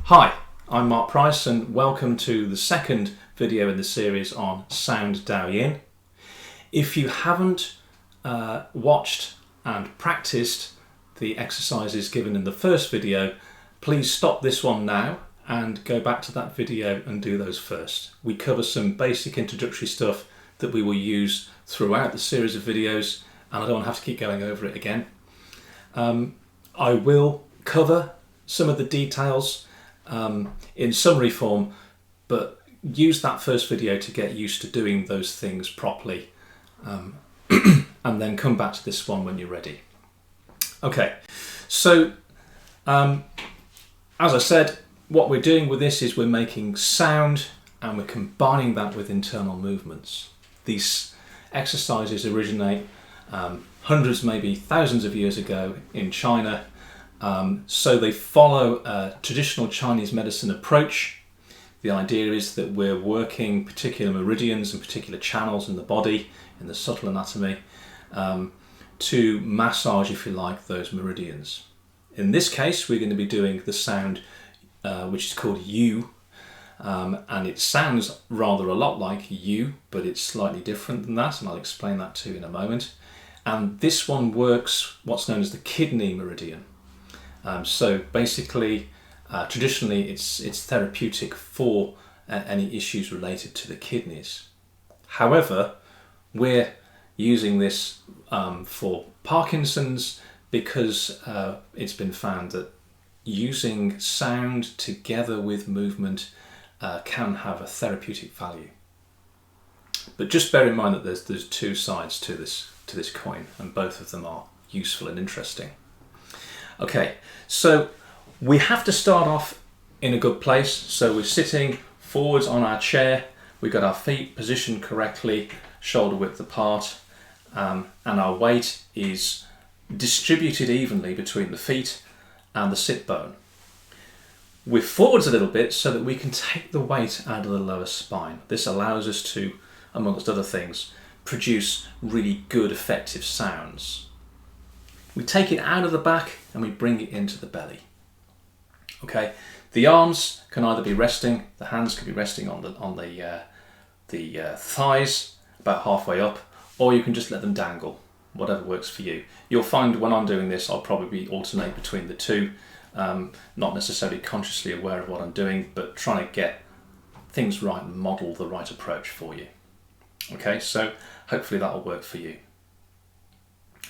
Hi, I'm Marc Price and welcome to the second video in the series on Sound Daoying. If you haven't watched and practiced the exercises given in the first video, please stop this one now and go back to that video and do those first. We cover some basic introductory stuff that we will use throughout the series of videos, and I don't want to have to keep going over it again. I will cover some of the details in summary form, but use that first video to get used to doing those things properly, and then come back to this one when you're ready. Okay, so as I said, what we're doing with this is we're making sound and we're combining that with internal movements. These exercises originate hundreds, maybe thousands of years ago in China. So they follow a traditional Chinese medicine approach. The idea is that we're working particular meridians and particular channels in the body, in the subtle anatomy, to massage, if you like, those meridians. In this case, we're going to be doing the sound which is called U, and it sounds rather a lot like U, but it's slightly different than that, and I'll explain that to you in a moment. And this one works what's known as the kidney meridian. So basically, traditionally it's therapeutic for any issues related to the kidneys. However, we're using this for Parkinson's because it's been found that using sound together with movement can have a therapeutic value. But just bear in mind that there's two sides to this coin, and both of them are useful and interesting. Okay, so we have to start off in a good place. So we're sitting forwards on our chair, we've got our feet positioned correctly, shoulder width apart, and our weight is distributed evenly between the feet and the sit bone. We're forwards a little bit so that we can take the weight out of the lower spine. This allows us to, amongst other things, produce really good effective sounds. We take it out of the back and we bring it into the belly. Okay, the arms can either be resting, the hands can be resting on the thighs about halfway up, or you can just let them dangle, whatever works for you. You'll find when I'm doing this, I'll probably alternate between the two, not necessarily consciously aware of what I'm doing, but trying to get things right and model the right approach for you. Okay, so hopefully that'll work for you.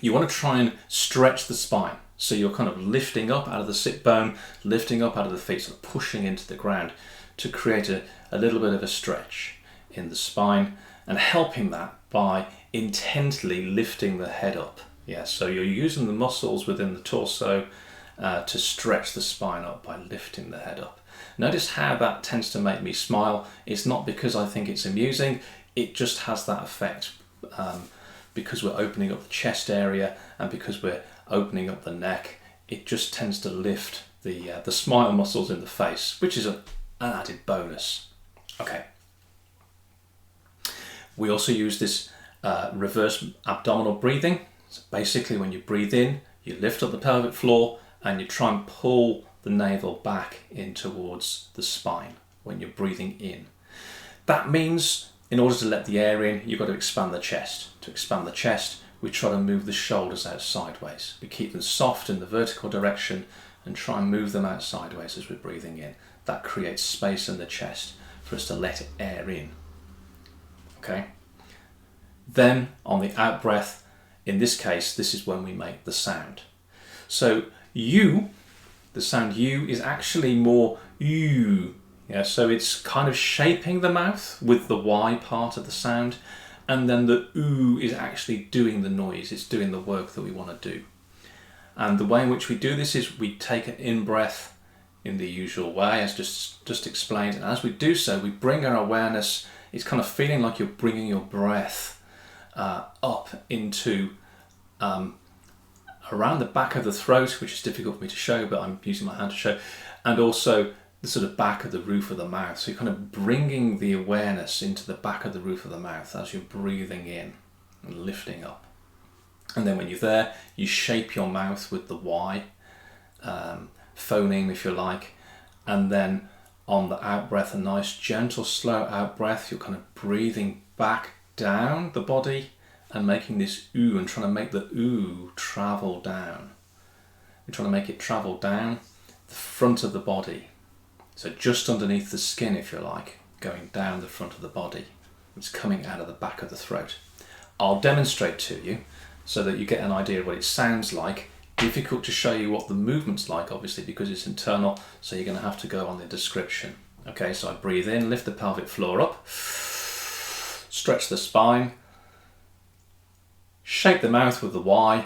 You want to try and stretch the spine. So you're kind of lifting up out of the sit bone, lifting up out of the feet, sort of pushing into the ground to create a little bit of a stretch in the spine, and helping that by intently lifting the head up. Yeah, so you're using the muscles within the torso to stretch the spine up by lifting the head up. Notice how that tends to make me smile. It's not because I think it's amusing, it just has that effect. Because we're opening up the chest area and because we're opening up the neck, it just tends to lift the smile muscles in the face, which is an added bonus. Okay. We also use this reverse abdominal breathing. So basically when you breathe in, you lift up the pelvic floor and you try and pull the navel back in towards the spine when you're breathing in. That means in order to let the air in, you've got to expand the chest. To expand the chest, we try to move the shoulders out sideways. We keep them soft in the vertical direction and try and move them out sideways as we're breathing in. That creates space in the chest for us to let air in. Okay? Then on the out breath, in this case, this is when we make the sound. So U, the sound U is actually more U. Yeah, so it's kind of shaping the mouth with the Y part of the sound, and then the oo is actually doing the noise, it's doing the work that we want to do. And the way in which we do this is we take an in-breath in the usual way, as just explained, and as we do so, we bring our awareness, it's kind of feeling like you're bringing your breath up into around the back of the throat, which is difficult for me to show, but I'm using my hand to show, and also the sort of back of the roof of the mouth. So you're kind of bringing the awareness into the back of the roof of the mouth as you're breathing in and lifting up. And then when you're there, you shape your mouth with the Y, phoneme if you like, and then on the out breath, a nice gentle slow out breath, you're kind of breathing back down the body and making this ooh, and trying to make the ooh travel down. You're trying to make it travel down the front of the body, so just underneath the skin, if you like, going down the front of the body. It's coming out of the back of the throat. I'll demonstrate to you so that you get an idea of what it sounds like. Difficult to show you what the movement's like, obviously, because it's internal, so you're going to have to go on the description. Okay, so I breathe in, lift the pelvic floor up, stretch the spine, shape the mouth with the Y.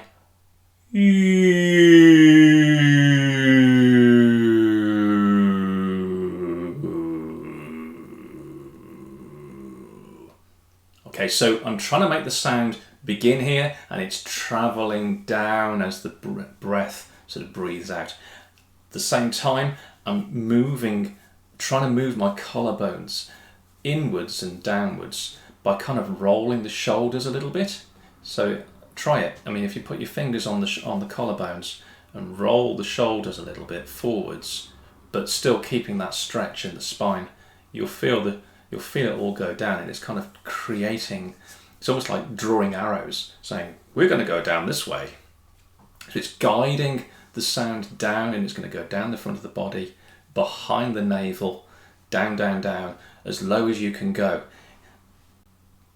Okay, so I'm trying to make the sound begin here, and it's travelling down as the breath sort of breathes out. At the same time, I'm trying to move my collarbones inwards and downwards by kind of rolling the shoulders a little bit. So try it. I mean, if you put your fingers on the collarbones and roll the shoulders a little bit forwards, but still keeping that stretch in the spine, you'll feel it all go down, and it's kind of creating, it's almost like drawing arrows, saying, we're going to go down this way. So it's guiding the sound down, and it's going to go down the front of the body, behind the navel, down, down, down, as low as you can go.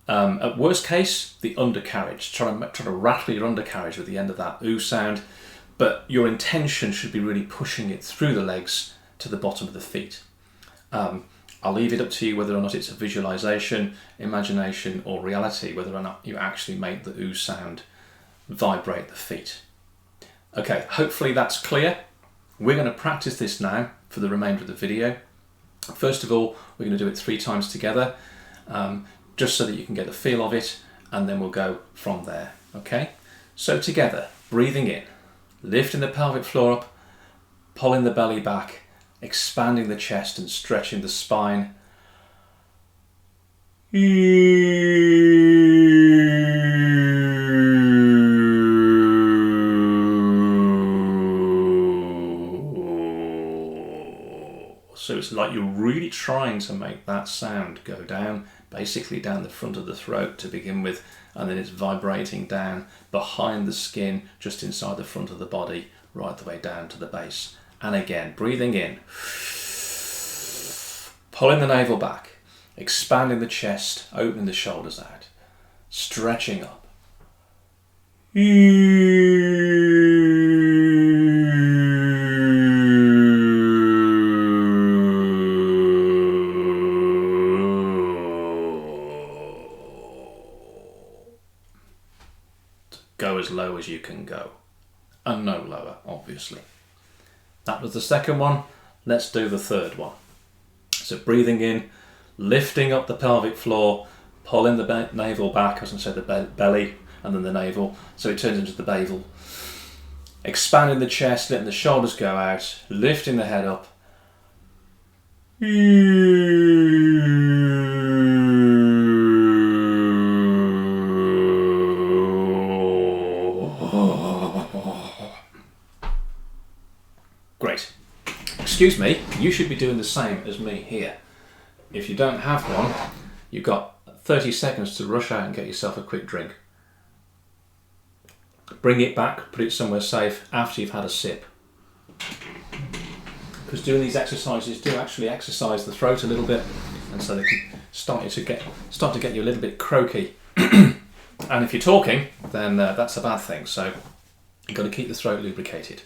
At worst case, the undercarriage. Try to rattle your undercarriage with the end of that ooh sound, but your intention should be really pushing it through the legs to the bottom of the feet. I'll leave it up to you whether or not it's a visualization, imagination, or reality, whether or not you actually make the ooh sound vibrate the feet. Okay, hopefully that's clear. We're going to practice this now for the remainder of the video. First of all, we're going to do it 3 times together, just so that you can get a feel of it, and then we'll go from there. Okay? So together, breathing in, lifting the pelvic floor up, pulling the belly back, expanding the chest and stretching the spine. So it's like you're really trying to make that sound go down, basically down the front of the throat to begin with, and then it's vibrating down behind the skin, just inside the front of the body, right the way down to the base. And again, breathing in, pulling the navel back, expanding the chest, opening the shoulders out, stretching up. Go as low as you can go, and no lower, obviously. That was the second one. Let's do the third one. So breathing in, lifting up the pelvic floor, pulling the navel back, I was going to say the belly and then the navel, so it turns into the navel. Expanding the chest, letting the shoulders go out, lifting the head up. Great. Excuse me, you should be doing the same as me here. If you don't have one, you've got 30 seconds to rush out and get yourself a quick drink. Bring it back, put it somewhere safe after you've had a sip. Because doing these exercises do actually exercise the throat a little bit, and so they can start to get you a little bit croaky. And if you're talking, then that's a bad thing. So you've got to keep the throat lubricated.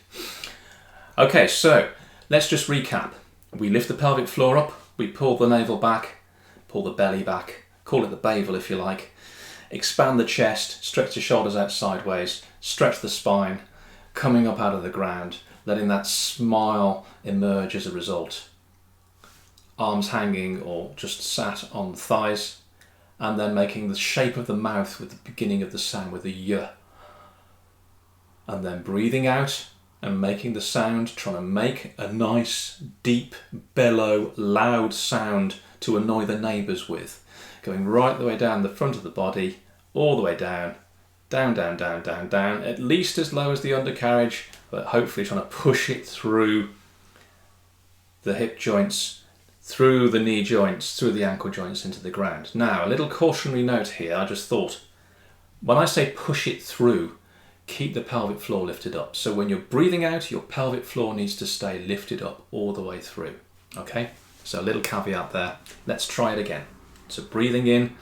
Okay, so let's just recap. We lift the pelvic floor up, we pull the navel back, pull the belly back, call it the navel if you like, expand the chest, stretch the shoulders out sideways, stretch the spine, coming up out of the ground, letting that smile emerge as a result. Arms hanging or just sat on the thighs, and then making the shape of the mouth with the beginning of the sound with a y. And then breathing out and making the sound, trying to make a nice, deep, bellow, loud sound to annoy the neighbours with. Going right the way down the front of the body, all the way down, down, down, down, down, down, at least as low as the undercarriage, but hopefully trying to push it through the hip joints, through the knee joints, through the ankle joints into the ground. Now, a little cautionary note here. I just thought, when I say push it through, keep the pelvic floor lifted up. So when you're breathing out, your pelvic floor needs to stay lifted up all the way through. Okay? So a little caveat there. Let's try it again. So breathing in,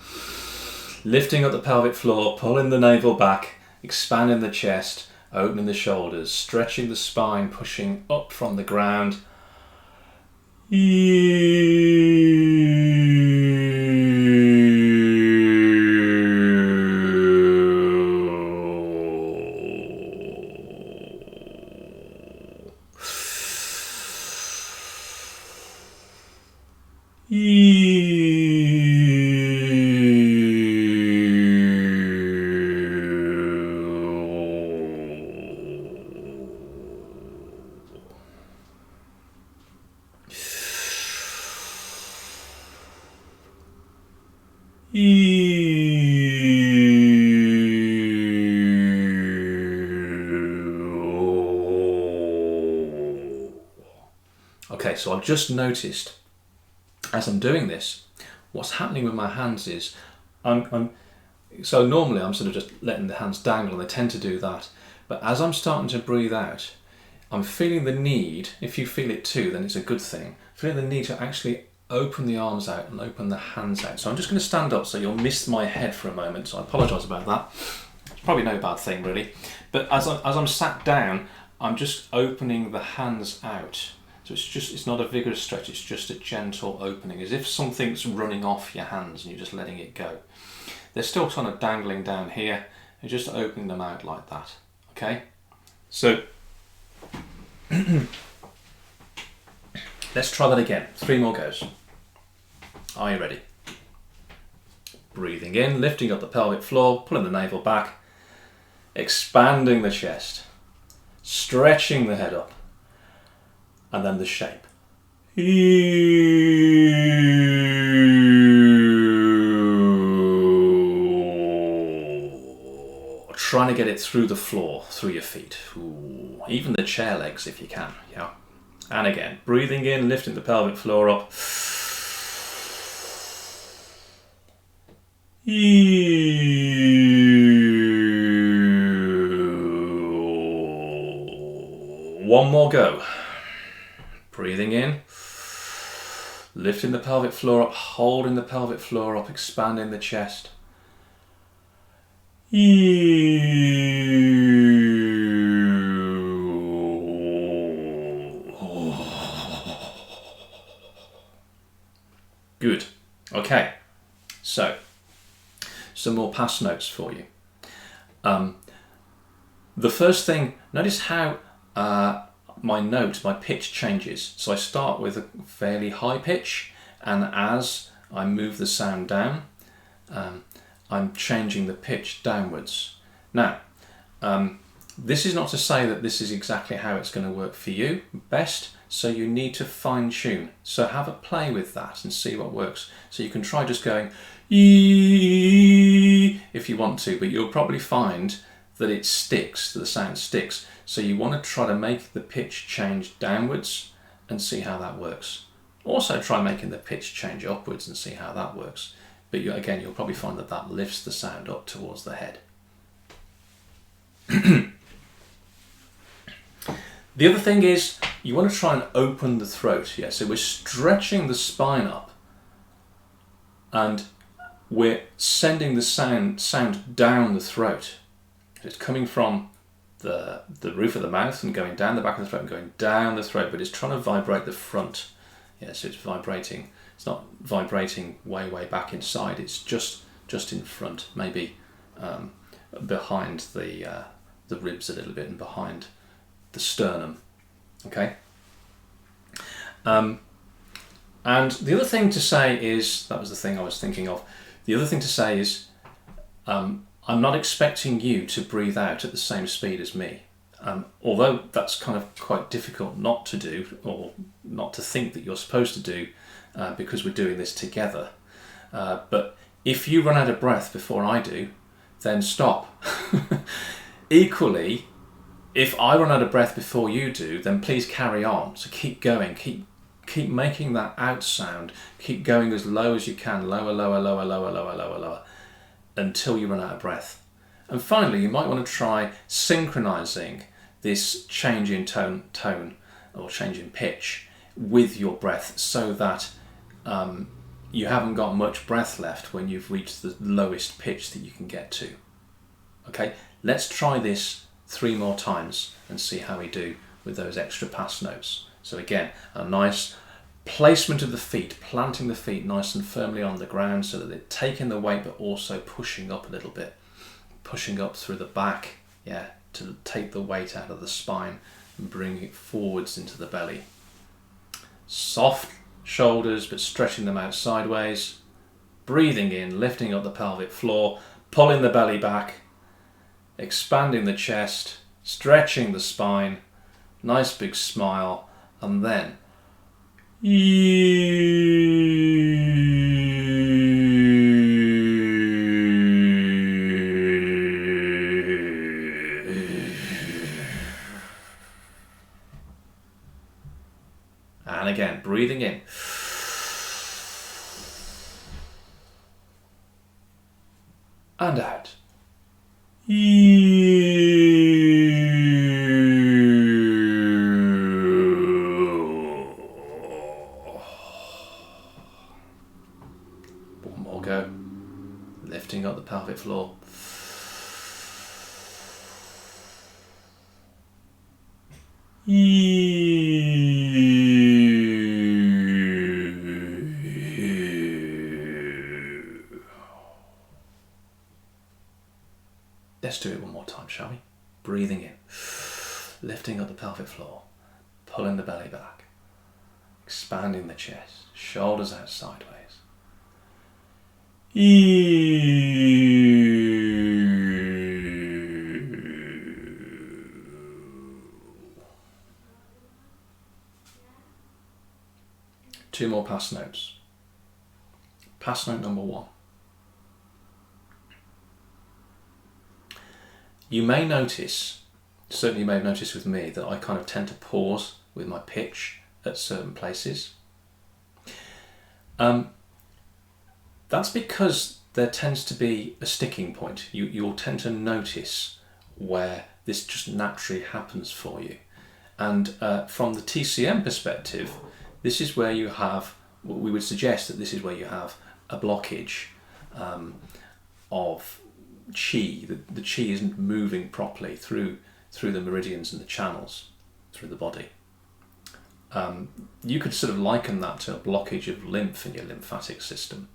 lifting up the pelvic floor, pulling the navel back, expanding the chest, opening the shoulders, stretching the spine, pushing up from the ground. Okay, so I've just noticed as I'm doing this, what's happening with my hands is so normally I'm sort of just letting the hands dangle, and they tend to do that. But as I'm starting to breathe out, I'm feeling the need, if you feel it too, then it's a good thing, feeling the need to actually open the arms out and open the hands out. So I'm just going to stand up so you'll miss my head for a moment, so I apologise about that. It's probably no bad thing really. But as I'm sat down, I'm just opening the hands out. So it's not a vigorous stretch, it's just a gentle opening, as if something's running off your hands and you're just letting it go. They're still kind of dangling down here, and just opening them out like that. Okay? So let's try that again. 3 more goes. Are you ready? Breathing in, lifting up the pelvic floor, pulling the navel back, expanding the chest, stretching the head up, and then the shape. Trying to get it through the floor, through your feet. Ooh. Even the chair legs if you can. Yeah. And again, breathing in, lifting the pelvic floor up. One more go. Breathing in, lifting the pelvic floor up, holding the pelvic floor up, expanding the chest. Good. Okay, so some more pass notes for you. The first thing, notice how my pitch changes. So I start with a fairly high pitch, and as I move the sound down, I'm changing the pitch downwards. Now, this is not to say that this is exactly how it's going to work for you best, so you need to fine tune. So have a play with that and see what works. So you can try just going if you want to, but you'll probably find that it sticks, the sound sticks. So you want to try to make the pitch change downwards and see how that works. Also try making the pitch change upwards and see how that works. But again, you'll probably find that that lifts the sound up towards the head. The other thing is you want to try and open the throat. Yeah, so we're stretching the spine up and we're sending the sound down the throat. It's coming from the roof of the mouth and going down the back of the throat and going down the throat, but it's trying to vibrate the front. Yeah, so it's vibrating. It's not vibrating way back inside. It's just in front, maybe behind the ribs a little bit and behind the sternum. Okay. And the other thing to say is, that was the thing I was thinking of. The other thing to say is, I'm not expecting you to breathe out at the same speed as me. Although that's kind of quite difficult not to do, or not to think that you're supposed to do, because we're doing this together. But if you run out of breath before I do, then stop. Equally, if I run out of breath before you do, then please carry on. So keep going, keep keep making that out sound. Keep going as low as you can, lower, lower, lower, lower, lower, lower, lower, until you run out of breath. And finally, you might want to try synchronizing this change in tone or change in pitch with your breath, so that you haven't got much breath left when you've reached the lowest pitch that you can get to. Okay, let's try this 3 more times and see how we do with those extra pass notes. So again, a nice placement of the feet, planting the feet nice and firmly on the ground so that they're taking the weight but also pushing up a little bit, pushing up through the back, yeah, to take the weight out of the spine and bring it forwards into the belly. Soft shoulders but stretching them out sideways, breathing in, lifting up the pelvic floor, pulling the belly back, expanding the chest, stretching the spine, nice big smile, and then and again, breathing in. And out. One more go. Lifting up the pelvic floor. Let's do it one more time, shall we? Breathing in, lifting up the pelvic floor, pulling the belly back, expanding the chest, shoulders out sideways. 2 more pass notes. Pass note number 1. You may notice, certainly you may have noticed with me, that I kind of tend to pause with my pitch at certain places. That's because there tends to be a sticking point. You'll tend to notice where this just naturally happens for you. And from the TCM perspective, this is where you have, we would suggest that this is where you have a blockage of chi. The chi isn't moving properly through the meridians and the channels through the body. You could sort of liken that to a blockage of lymph in your lymphatic system.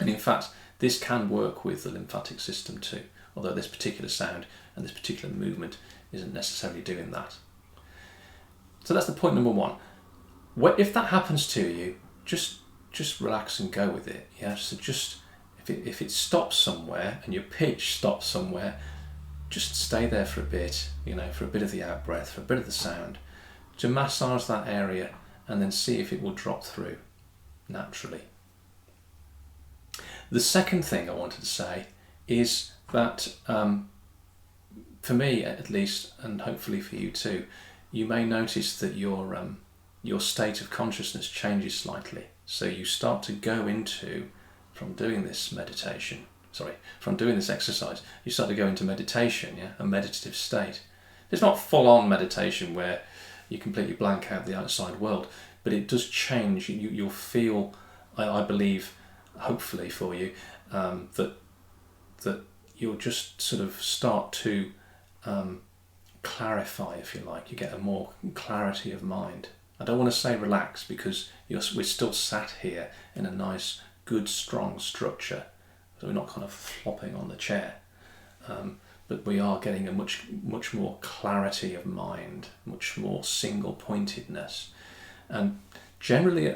And in fact, this can work with the lymphatic system too, although this particular sound and this particular movement isn't necessarily doing that. So that's the point number 1. If that happens to you, just relax and go with it. Yeah, so just if it stops somewhere and your pitch stops somewhere, just stay there for a bit, for a bit of the out breath, for a bit of the sound, to massage that area and then see if it will drop through naturally. The second thing I wanted to say is that for me at least, and hopefully for you too, you may notice that your state of consciousness changes slightly. So you start to go into, from doing this exercise, you start to go into meditation, a meditative state. It's not full-on meditation where you completely blank out the outside world, but it does change. You'll feel, I believe, hopefully for you, that you'll just sort of start to clarify, if you like. You get a more clarity of mind. I don't want to say relax, because we're still sat here in a nice, good, strong structure. So we're not kind of flopping on the chair. But we are getting a much more clarity of mind, much more single-pointedness. And generally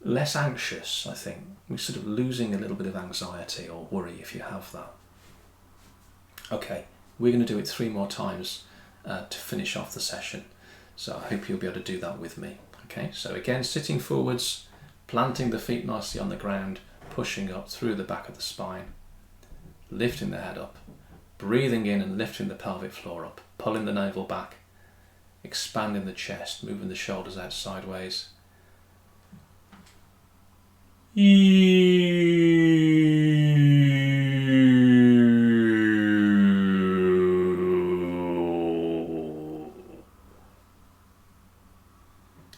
less anxious, I think. We're sort of losing a little bit of anxiety or worry if you have that. Okay, we're going to do it 3 more times to finish off the session. So I hope you'll be able to do that with me. Okay, so again, sitting forwards, planting the feet nicely on the ground, pushing up through the back of the spine, lifting the head up, breathing in and lifting the pelvic floor up, pulling the navel back, expanding the chest, moving the shoulders out sideways.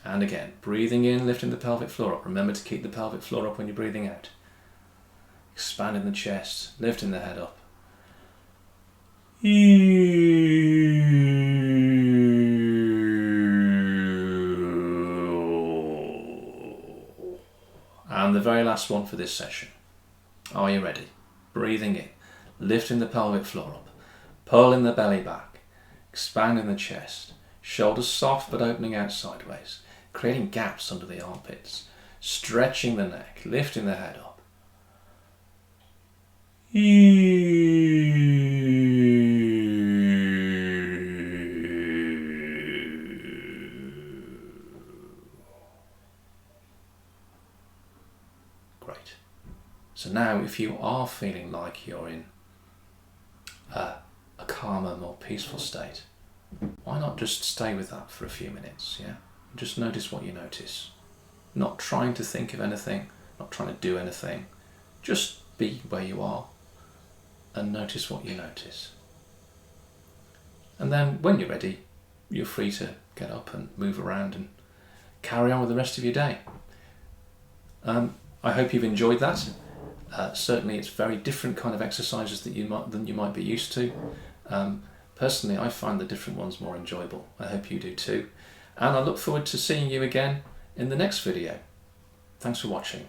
And again, breathing in, lifting the pelvic floor up. Remember to keep the pelvic floor up when you're breathing out. Expanding the chest, lifting the head up. And the very last one for this session. Are you ready? Breathing in, lifting the pelvic floor up, pulling the belly back, expanding the chest, shoulders soft but opening out sideways, creating gaps under the armpits, stretching the neck, lifting the head up. Great. So now if you are feeling like you're in a calmer, more peaceful state, why not just stay with that for a few minutes, yeah? Just notice what you notice. Not trying to think of anything, not trying to do anything. Just be where you are and notice what you notice. And then when you're ready, you're free to get up and move around and carry on with the rest of your day. I hope you've enjoyed that. Certainly it's very different kind of exercises than you might be used to. Personally, I find the different ones more enjoyable. I hope you do too. And I look forward to seeing you again in the next video. Thanks for watching.